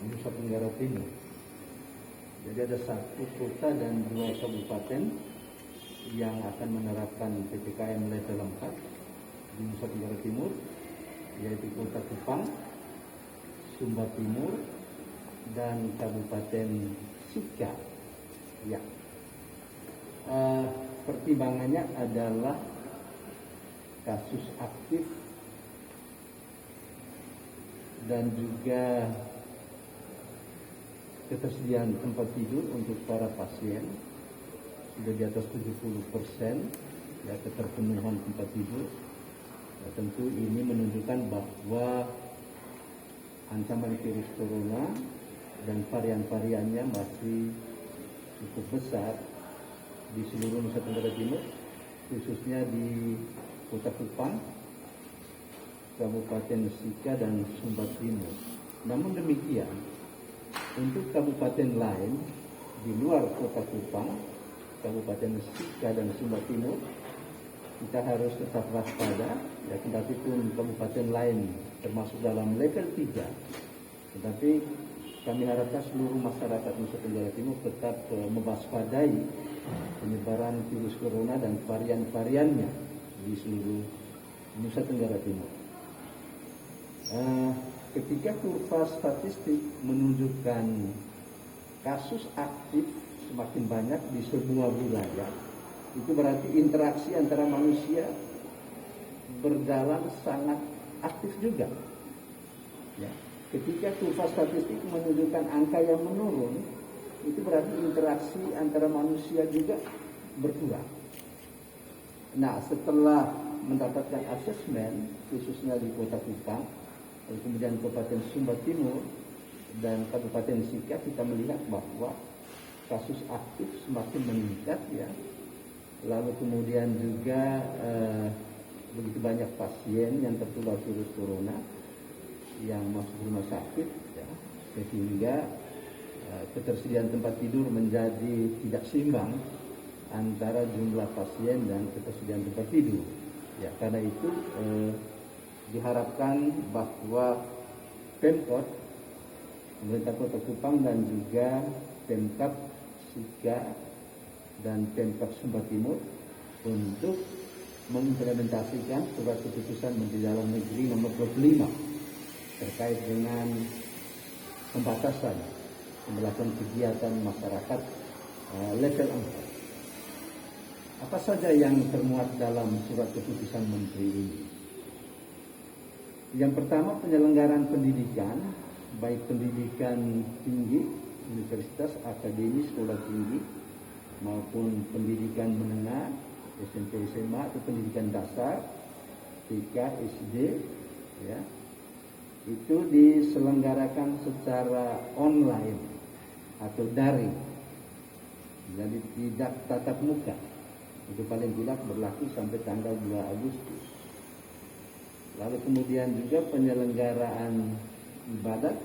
Nusa Tenggara Timur. Jadi ada 1 kota dan 2 kabupaten yang akan menerapkan PPKM level 4 di Nusa Tenggara Timur, yaitu Kota Kupang, Sumba Timur, dan Kabupaten Sika. Ya. Pertimbangannya adalah kasus aktif dan juga ketersediaan tempat tidur untuk para pasien sudah di atas 70%, ya, keterpenuhan tempat tidur. Ya, tentu ini menunjukkan bahwa ancaman virus corona dan varian-variannya masih cukup besar di seluruh Nusa Tenggara Timur, khususnya di Kota Kupang, Kabupaten Sika, dan Sumba Timur. Namun demikian, untuk kabupaten lain di luar Kota Kupang, Kabupaten Sika dan Sumba Timur, kita harus tetap waspada, ya, kendati pun kabupaten lain termasuk dalam level 3. Tetapi kami harapkan seluruh masyarakat Nusa Tenggara Timur tetap mewaspadai penyebaran virus corona dan varian-variannya di seluruh Nusa Tenggara Timur. Ketika kurva statistik menunjukkan kasus aktif semakin banyak di semua wilayah, itu berarti interaksi antara manusia berjalan sangat aktif juga. Ya. Ketika kurva statistik menunjukkan angka yang menurun, itu berarti interaksi antara manusia juga berkurang. Nah, setelah mendapatkan asesmen, khususnya di Kota Kupang, kemudian Kabupaten Sumba Timur dan Kabupaten Sika, kita melihat bahwa kasus aktif semakin meningkat, ya. Lalu kemudian juga begitu banyak pasien yang tertular virus corona yang masuk rumah sakit, ya, sehingga ketersediaan tempat tidur menjadi tidak seimbang antara jumlah pasien dan ketersediaan tempat tidur. Ya, karena itu diharapkan bahwa Pemkot, pemerintah Kota Kupang, dan juga Pemkab Sika dan Pemkab Sumba Timur untuk mengimplementasikan surat keputusan Menteri Dalam Negeri nomor 25 terkait dengan pembatasan pembelajaran kegiatan masyarakat level 4. Apa saja yang termuat dalam surat keputusan Menteri ini? Yang pertama, penyelenggaraan pendidikan, baik pendidikan tinggi, universitas, akademis, sekolah tinggi, maupun pendidikan menengah, SMP, SMA, atau pendidikan dasar, TK, SD, ya, itu diselenggarakan secara online atau daring, jadi tidak tatap muka. Itu paling tidak berlaku sampai tanggal 2 Agustus. Lalu kemudian juga penyelenggaraan ibadat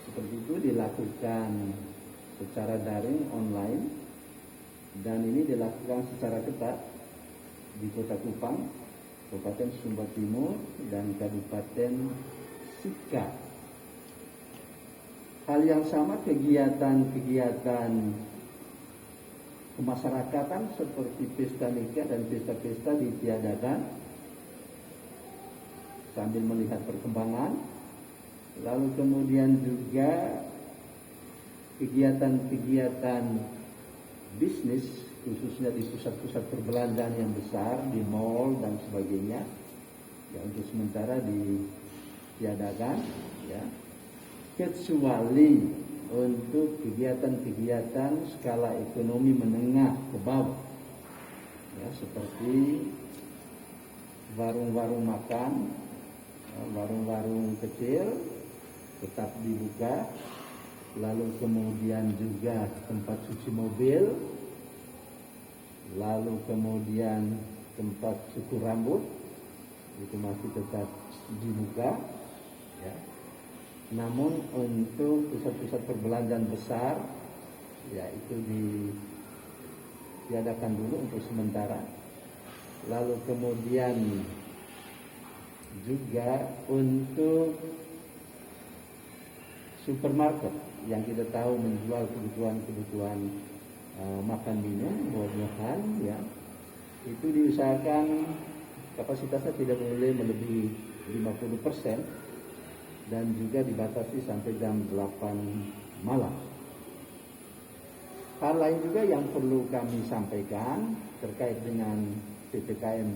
seperti itu dilakukan secara daring, online, dan ini dilakukan secara ketat di Kota Kupang, Kabupaten Sumba Timur, dan Kabupaten Sika. Hal yang sama, kegiatan-kegiatan kemasyarakatan seperti pesta nikah dan pesta-pesta ditiadakan sambil melihat perkembangan. Lalu kemudian juga kegiatan-kegiatan bisnis, khususnya di pusat-pusat perbelanjaan yang besar, di mall dan sebagainya, ya, untuk sementara ditiadakan, ya, kecuali untuk kegiatan-kegiatan skala ekonomi menengah ke bawah, ya, seperti warung-warung makan, warung-warung kecil tetap dibuka, lalu kemudian juga tempat cuci mobil, lalu kemudian tempat cukur rambut itu masih tetap dibuka, ya. Namun untuk pusat-pusat perbelanjaan besar, ya, itu ditiadakan dulu untuk sementara. Lalu kemudian juga untuk supermarket yang kita tahu menjual kebutuhan makan minum, buah-buahan, ya, itu diusahakan kapasitasnya tidak boleh melebihi 50% dan juga dibatasi sampai jam 8 malam. Hal lain juga yang perlu kami sampaikan terkait dengan PPKM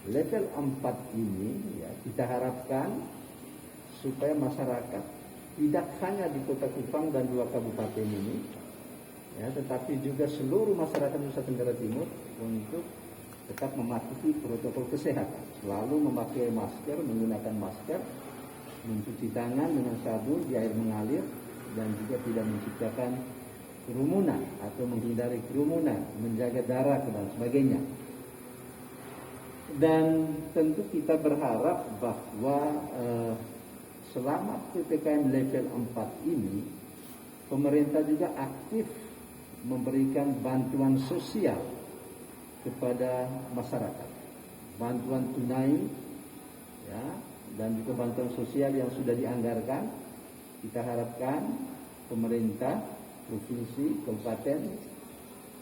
level 4 ini, ya, kita harapkan supaya masyarakat tidak hanya di Kota Kupang dan 2 kabupaten ini, ya, tetapi juga seluruh masyarakat Nusa Tenggara Timur untuk tetap mematuhi protokol kesehatan, selalu memakai masker, menggunakan masker, mencuci tangan dengan sabun di air mengalir, dan juga tidak menciptakan kerumunan atau menghindari kerumunan, menjaga jarak dan sebagainya. Dan tentu kita berharap bahwa selama PPKM level 4 ini, pemerintah juga aktif memberikan bantuan sosial kepada masyarakat, bantuan tunai, ya, dan juga bantuan sosial yang sudah dianggarkan. Kita harapkan pemerintah provinsi, kabupaten,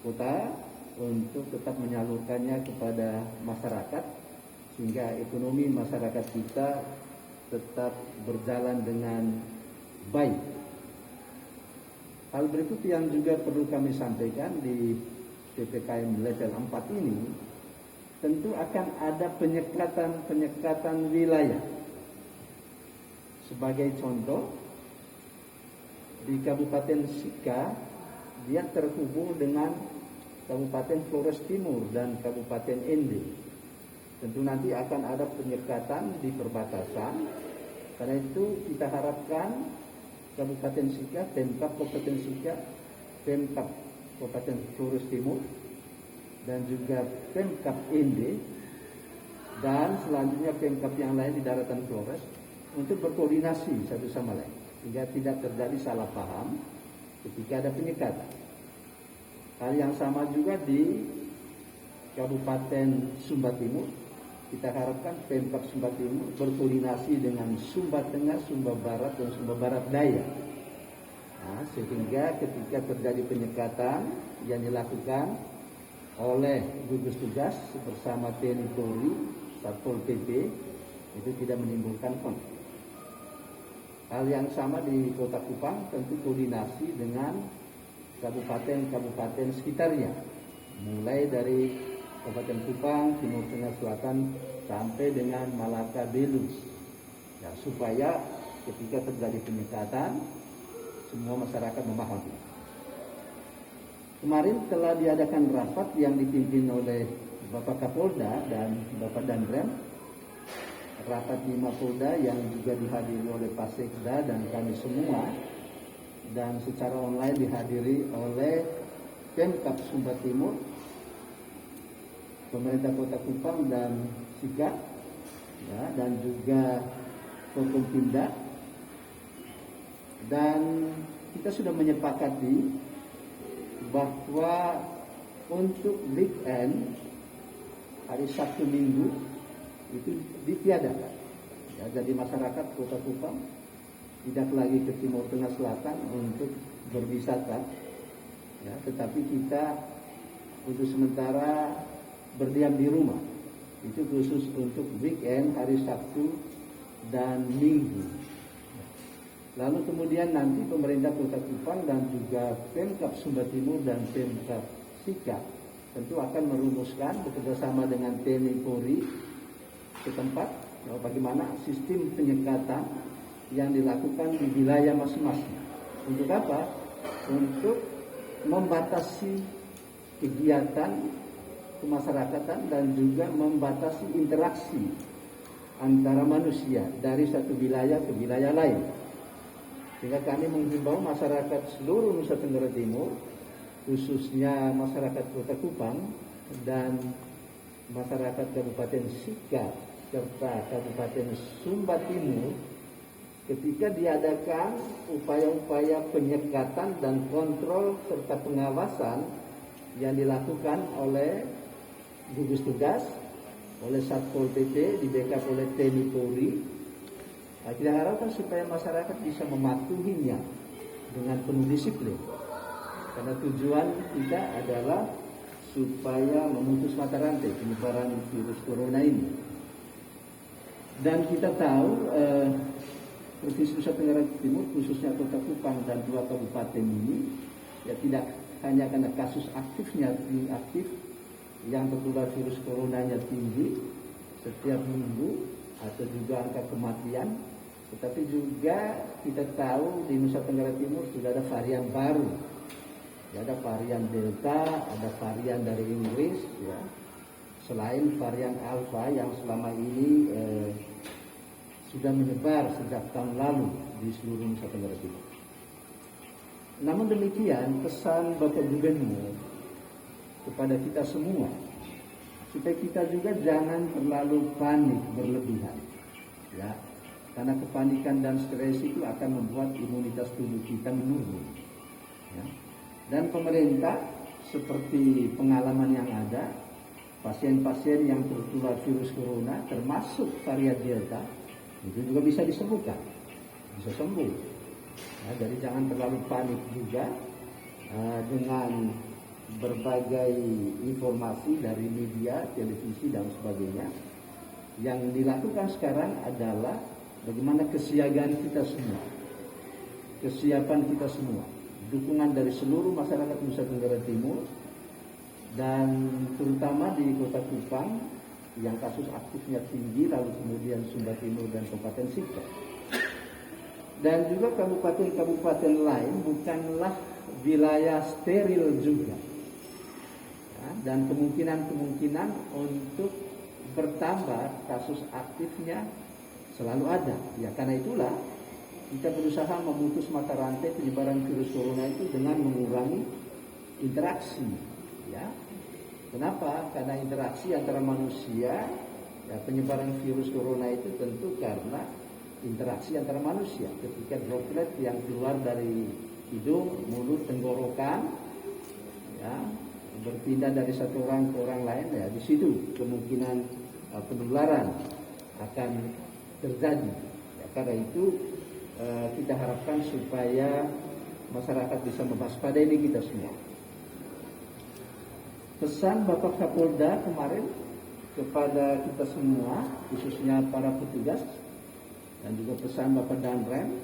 kota untuk tetap menyalurkannya kepada masyarakat sehingga ekonomi masyarakat kita tetap berjalan dengan baik. Hal berikut yang juga perlu kami sampaikan di PPKM level 4 ini, tentu akan ada penyekatan wilayah. Sebagai contoh, di Kabupaten Sika dia terhubung dengan Kabupaten Flores Timur dan Kabupaten Ende. Tentu nanti akan ada penyekatan di perbatasan. Karena itu kita harapkan Kabupaten Sika, Pemkab Kabupaten Sika, Pemkab Kabupaten Flores Timur, dan juga Pemkab Ende, dan selanjutnya Pemkab yang lain di daratan Flores untuk berkoordinasi satu sama lain sehingga tidak terjadi salah paham ketika ada penyekatan. Hal yang sama juga di Kabupaten Sumba Timur. Kita harapkan Pemkab Sumba Timur berkoordinasi dengan Sumba Tengah, Sumba Barat, dan Sumba Barat Daya. Nah, sehingga ketika terjadi penyekatan yang dilakukan oleh gugus tugas bersama TNI Polri, Satpol PP, itu tidak menimbulkan konflik. Hal yang sama di Kota Kupang, tentu koordinasi dengan kabupaten-kabupaten sekitarnya, mulai dari Kabupaten Kupang, Timur Tengah Selatan, sampai dengan Malaka Belu, ya, supaya ketika terjadi penyekatan, semua masyarakat memahami. Kemarin telah diadakan rapat yang dipimpin oleh Bapak Kapolda dan Bapak Danrem, rapat 5 Polda yang juga dihadiri oleh Pak Sekda dan kami semua, dan secara online dihadiri oleh Pemkab Sumba Timur, pemerintah Kota Kupang dan Sika, ya, dan juga Forkompimda. Dan kita sudah menyepakati bahwa untuk weekend, hari Sabtu Minggu, itu ditiadakan, ya, jadi masyarakat Kota Kupang tidak lagi ke Timur Tengah Selatan untuk berwisata, ya, tetapi kita untuk sementara berdiam di rumah. Itu khusus untuk weekend, hari Sabtu dan Minggu. Lalu kemudian nanti pemerintah Kota Kupang dan juga Pemkab Sumba Timur dan Pemkab Sika tentu akan merumuskan bekerjasama dengan TNI Polri setempat bagaimana sistem penyekatan yang dilakukan di wilayah masing-masing. Untuk apa? Untuk membatasi kegiatan kemasyarakatan dan juga membatasi interaksi antara manusia dari satu wilayah ke wilayah lain. Sehingga kami menghimbau masyarakat seluruh Nusa Tenggara Timur, khususnya masyarakat Kota Kupang dan masyarakat Kabupaten Sika serta Kabupaten Sumba Timur, ketika diadakan upaya-upaya penyekatan dan kontrol serta pengawasan yang dilakukan oleh gugus tugas, oleh Satpol PP, di backup oleh TNI Polri, Nah, kita harapkan supaya masyarakat bisa mematuhinya dengan penuh disiplin. Karena tujuan kita adalah supaya memutus mata rantai penyebaran virus corona ini. Dan kita tahu Provinsi Nusa Tenggara Timur, khususnya Kota Kupang dan 2 kabupaten ini, ya tidak hanya karena kasus aktifnya aktif yang tertular virus coronanya tinggi setiap minggu atau juga angka kematian, tetapi juga kita tahu di Nusa Tenggara Timur sudah ada varian baru. Ya, ada varian Delta, ada varian dari Inggris, ya. Selain varian Alpha yang selama ini sudah menyebar sejak tahun lalu di seluruh Nusa Tenggara Timur. Namun demikian, pesan Bapak Gubernur kepada kita semua, supaya kita juga jangan terlalu panik berlebihan, ya, karena kepanikan dan stres itu akan membuat imunitas tubuh kita menurun. Ya. Dan pemerintah, seperti pengalaman yang ada, pasien-pasien yang tertular virus corona termasuk varian Delta itu juga bisa disembuhkan, bisa sembuh. Ya, jadi jangan terlalu panik juga dengan berbagai informasi dari media, televisi dan sebagainya. Yang dilakukan sekarang adalah bagaimana kesiagaan kita semua, kesiapan kita semua, dukungan dari seluruh masyarakat Nusa Tenggara Timur, dan terutama di Kota Kupang yang kasus aktifnya tinggi, lalu kemudian Sumba Timur dan Kabupaten Sika. Dan juga kabupaten-kabupaten lain bukanlah wilayah steril juga. Ya, dan kemungkinan untuk bertambah kasus aktifnya selalu ada. Ya, karena itulah kita berusaha memutus mata rantai penyebaran virus corona itu dengan mengurangi interaksi. Ya. Kenapa? Karena interaksi antara manusia, ya, penyebaran virus corona itu tentu karena interaksi antara manusia. Ketika droplet yang keluar dari hidung, mulut, tenggorokan, ya, berpindah dari satu orang ke orang lain, ya, di situ kemungkinan penularan akan terjadi. Ya, karena itu kita harapkan supaya masyarakat bisa mewaspadai kita semua. Pesan Bapak Kapolda kemarin kepada kita semua, khususnya para petugas, dan juga pesan Bapak Danrem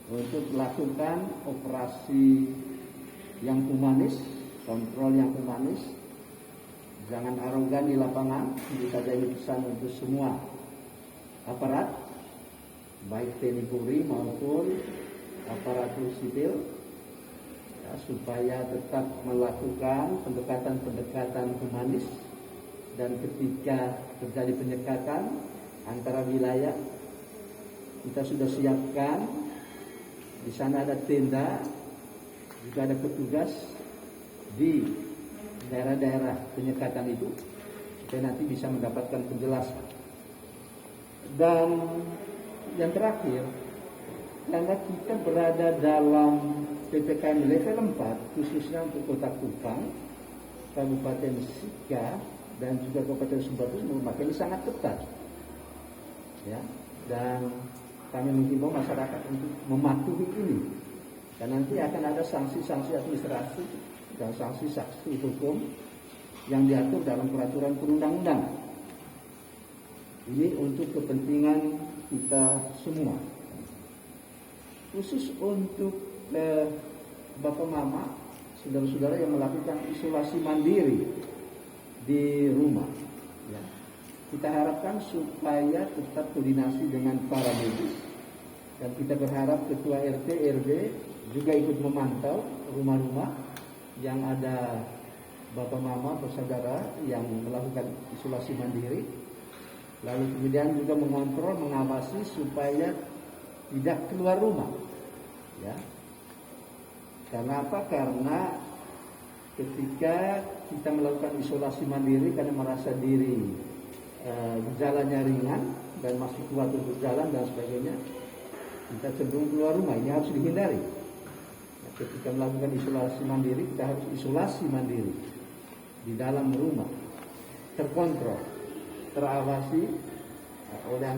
untuk melakukan operasi yang humanis, kontrol yang humanis, jangan arogan di lapangan. Ini saja ini pesan untuk semua aparat, baik TNI Polri maupun aparatur sipil, ya, supaya tetap melakukan pendekatan humanis, dan ketika terjadi penyekatan antara wilayah, kita sudah siapkan di sana ada tenda, juga ada petugas di daerah-daerah penyekatan itu supaya nanti bisa mendapatkan penjelasan. Dan yang terakhir, karena kita berada dalam PPKM level 4, khususnya untuk Kota Kupang, Kabupaten Sika, dan juga Kabupaten Sumba Timur, maka ini sangat ketat. Ya, dan kami menghimbau masyarakat untuk mematuhi ini. Dan nanti akan ada sanksi-sanksi administrasi dan sanksi-sanksi hukum yang diatur dalam peraturan perundang-undangan. Ini untuk kepentingan kita semua. Khusus untuk Bapak Mama, saudara-saudara yang melakukan isolasi mandiri di rumah, ya, kita harapkan supaya tetap koordinasi dengan para medis, dan kita berharap Ketua RT RW juga ikut memantau rumah-rumah yang ada Bapak Mama atau saudara yang melakukan isolasi mandiri, lalu kemudian juga mengontrol, mengawasi supaya tidak keluar rumah, ya. Karena apa? Karena ketika kita melakukan isolasi mandiri karena merasa diri gejalanya ringan dan masih kuat untuk jalan dan sebagainya, kita cenderung keluar rumah. Ini harus dihindari. Nah, ketika melakukan isolasi mandiri, kita harus isolasi mandiri di dalam rumah, terkontrol, terawasi oleh